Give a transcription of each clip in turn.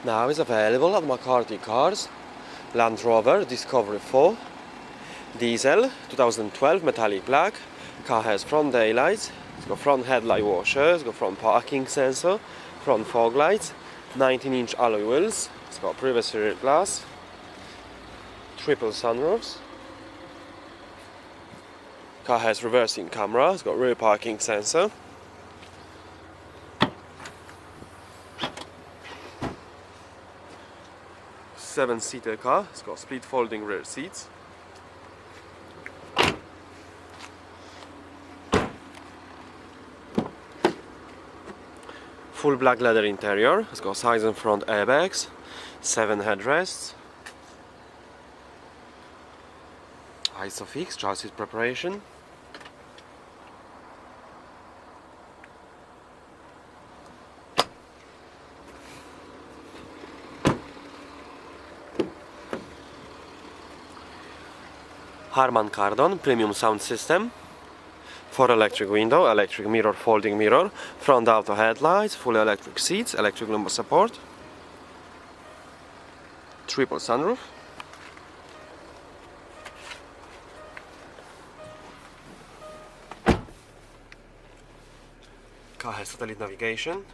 Now is available at McCarthycars. Land Rover Discovery 4 diesel 2012 metallic black. Car has front daylights, it's got front headlight washer, it's got front parking sensor, front fog lights, 19-inch alloy wheels, it's got privacy rear glass, triple sunroofs. Car has reversing camera, it's got rear parking sensor. Seven-seater car, it's got split folding rear seats. Full black leather interior, it's got side and front airbags, 7 headrests, ISOFIX chassis preparation. Harman Kardon premium sound system. 4 electric window, electric mirror, folding mirror, front auto headlights, full electric seats, electric lumbar support, triple sunroof. Car has satellite navigation,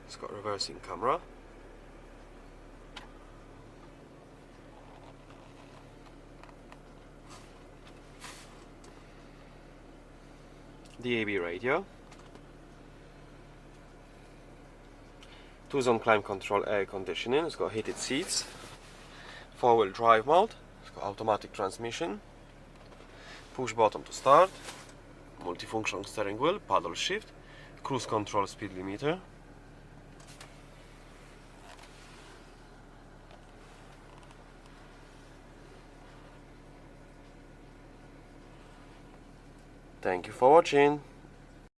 it's got reversing camera. DAB radio, 2-zone climate control air conditioning, it's got heated seats, 4-wheel drive mode, it's got automatic transmission, push button to start, multifunction steering wheel, paddle shift, cruise control speed limiter. Thank you for watching.